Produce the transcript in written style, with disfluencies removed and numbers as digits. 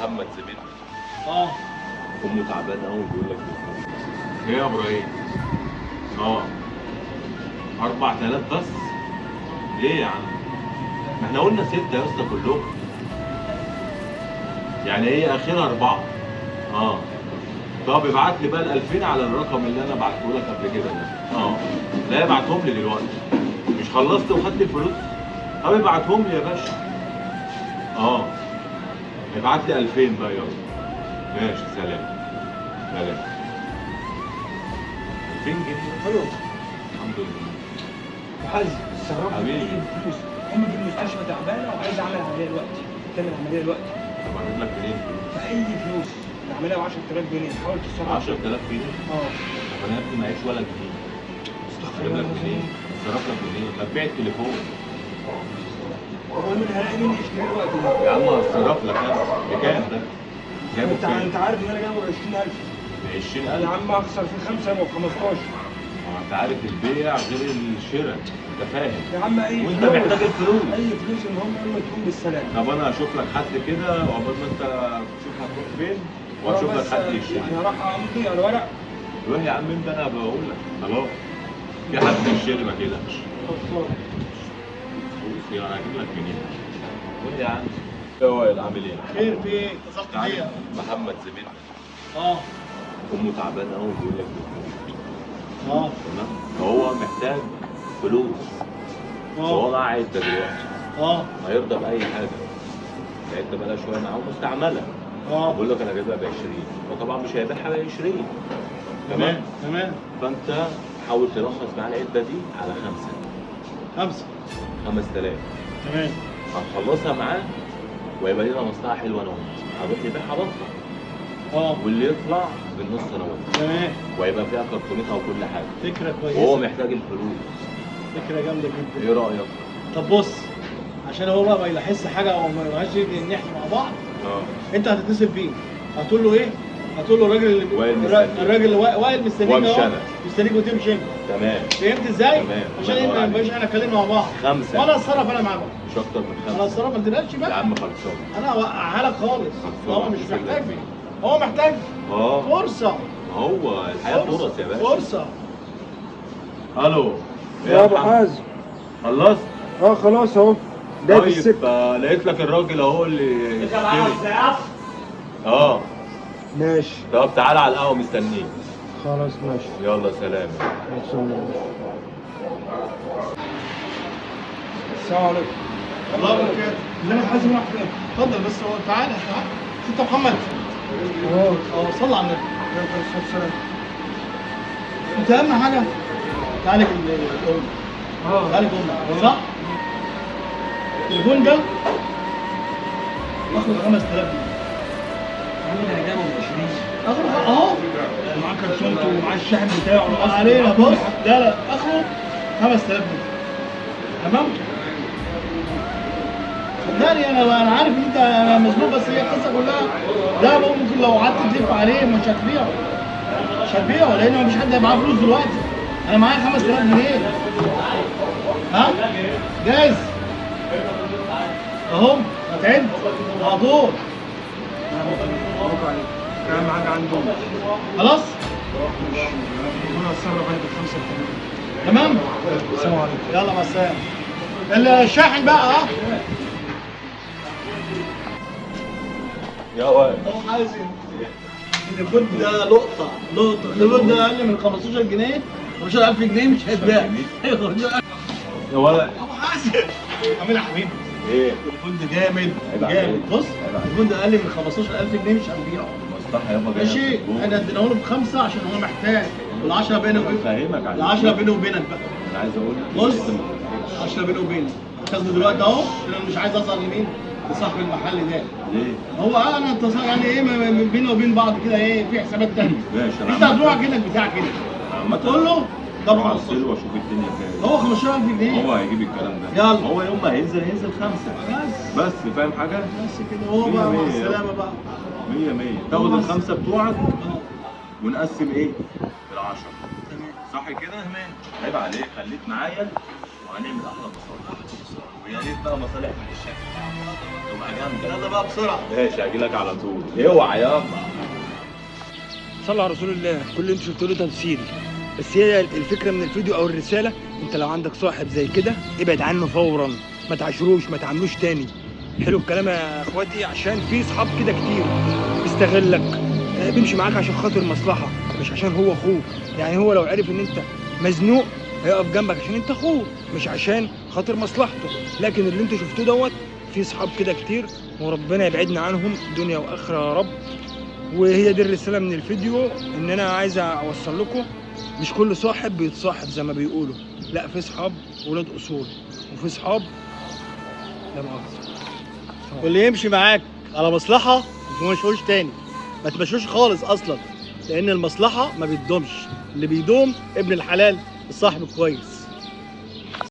محمد زميلي. امه تعبانه قوي بيقول لك ايه يا ابراهيم؟ 4000 بس؟ ليه يا عم؟ ما احنا قلنا 6 يا اسطى كلهم. يعني هي اخرها 4. طب ابعت لي بقى ال 2000 على الرقم اللي انا بعته لك قبل كده ده. لا ابعتهم لي دلوقتي. مش خلصت وخدت الفلوس؟ طب ابعتهم لي يا باشا. ابعت لي 2000 بقى يلا. ماشي سلام. 2000 جنيه؟ ايوه الحمد لله. حازم استغربت حبيبي. ايه الفلوس؟ امي في المستشفى تعبانه وعايزه اعمل عمليه دلوقتي، تعمل عمليه دلوقتي. طب اجيب لك منين فلوس؟ فاي فلوس، العمليه ب 10000 جنيه، حاول تتصرف. 10000 جنيه؟ طب انا يا ابني معيش ولا جنيه. استغفر اجيب الله لك منين؟ اتصرف لك منين؟ ما تبيع التليفون. هو انا هلاقي مين يشتري دلوقتي؟ يا عم هتصرف لك انا. بكام ده؟ جايبه انت بكام؟ عارف ان انا جايبه ب 20000. ب 20000؟ يا عم اخسر في 5 يبقى ب 15. انت عارف البيع غير الشراء، انت فاهم؟ يا عم اي وانت فلوس، محتاج الفلوس. اي فلوس المهم يلا تكون بالسلامه. طب انا هشوف لك حد كده وعقبال ما انت تشوف هتروح فين واشوف لك حد يشتري. انا راح امضي على ورق. روح يا عم انت، انا بقول لك خلاص في حد يشتري ما تقلقش. بص انا هجيب لك منين؟ قول يا عم. يا وائل عامل ايه؟ خير في ايه؟ اتصلت بيا. محمد زميلي. امه تعبانه قوي بيقول لك تمام؟ فهو محتاج فلوس. فهو معاه عده دلوقتي. هيرضى باي حاجه. العده بقى شويه معاه مستعمله. بقول لك انا جايبها ب 20، وطبعا مش هيبيعها ب 20. تمام. فانت حاول تلخص معاه العده دي على 5. 5000. تمام. هتخلصها معاه ويبقى لنا مصلحه حلوه انا وانت. هنروح نبيعها بطه. واللي يطلع بالنص انا وانت. تمام. ويبقى فيها كرتونتها وكل حاجه. فكره كويسه. وهو محتاج الفلوس. فكره جامده جدا. ايه رايك؟ طب بص، عشان هو بقى ما يلاحظش حاجه او ما يبقاش ان احنا مع بعض، انت هتتصل بيه هتقول له ايه؟ هتقول له الراجل وائل مستنيك اهو، مستنيك وتمشي انت. تمام. فهمت ازاي؟ تمام. عشان ايه ما يبقاش احنا اتكلمنا مع بعض. 5. وانا اتصرف انا معاك. مش اكتر من 5. انا اتصرف ما تقلقش بقى. يا عم خلصان. انا هوقعها لك خالص. خلصان. هو مش محتاج، هو محتاج فرصه. هو الحياه فرص يا باشا. فرصه. الو يا ابو حازم، خلصت؟ خلاص اهو. طيب لقيت لك الراجل اهو اللي يشتري. ماشي. طب تعالى على القهوه مستنيك. خلاص ماشي. يلا سلام. السلام عليكم. الله وبركاته. ازيك يا حازم؟ راح فين؟ اتفضل بس هو تعالى. انت محمد؟ صلى على النبي. السلام. انت اهم حاجه تعالج الام. تعالج امك صح؟ التليفون ده اخد 5000 جنيه. انا جايبه ب 20. اخره اهو معاه كرتونته ومعاه الشاحن بتاعه علينا. بص لا اخره 5000 جنيه. تمام؟ صدقني انا عارف ان انت مظلوم، بس هي القصه كلها ده ممكن لو قعدت تلف عليه مش هتبيعه لان مفيش حد معاه فلوس دلوقتي. انا معايا 5000 جنيه. جاهز؟ اهو هتعد على طول. كام حاجه عندهم خلاص؟ انا اتصرف انا ب5 جنيه. تمام؟ السلام عليكم. يلا مع السلامه. الشاحن بقى يا وائل. حازم التليفون ده لقطه. التليفون ده اقل من 15 جنيه 15000 جنيه مش هيتباع. يا وائل. ابو حازم عامل يا حبيبي. ايه؟ التليفون ده جامد. بص التليفون ده اقل من 15000 جنيه مش هنبيعه. مصلحه يابا. ماشي. احنا اديناه له ب5 عشان هو محتاج، وال10 بيني وبينك. فاهمك. ال10 بيني وبينك بقى. انا عايز اقول لك بص 10 بيني وبينك. هتاخده دلوقتي اهو عشان انا مش عايز اظهر لمين؟ لصاحب المحل ده. ليه؟ هو انا اتصل يعني ايه بيننا وبين بعض كده ايه في حسابات تانية. ماشي. انت هتروح اكنك بتاع كده. تقول له ده ب 15 واشوف الدنيا فيها. هو 15000 جنيه. هو هيجيب الكلام ده. يلا. هو يوم ما هينزل 5 بس. فاهم حاجه؟ بس كده هو بقى مع السلامه بقى. 100 تاخد ال5 بتوعك ونقسم ايه؟ ال10. تمام. صح كده؟ تمام. عيب عليك، خليك معايا وهنعمل احلى مصالح. ويا ريت بقى مصالح من الشكل تبقى جامده. يلا بقى بسرعه. ماشي هجيلك على طول. اوعى يابا. صلوا على رسول الله. كل اللي انتوا شفتوه له تمثيل، بس هي الفكره من الفيديو او الرساله، انت لو عندك صاحب زي كده ابعد عنه فورا، ما تعاشروش، ما تعاملوش تاني. حلو الكلام يا اخواتي، عشان في صحاب كده كتير بيستغلك، بيمشي معاك عشان خاطر مصلحه، مش عشان هو اخوك. يعني هو لو عرف ان انت مزنوق هيقف جنبك عشان انت اخوه، مش عشان خاطر مصلحته. لكن اللي انتوا شفتوه دوت في صحاب كده كتير، وربنا يبعدنا عنهم دنيا واخره يا رب. وهي دي الرساله من الفيديو، ان انا عايز اوصل لكم مش كل صاحب بيتصاحب زي ما بيقولوا، لا في صحاب ولاد اصول، وفي صحاب لا مؤاخذه. واللي يمشي معاك على مصلحه ما تمشوش تاني، ما تمشوش خالص اصلا، لان المصلحه ما بتدومش، اللي بيدوم ابن الحلال الصاحب الكويس.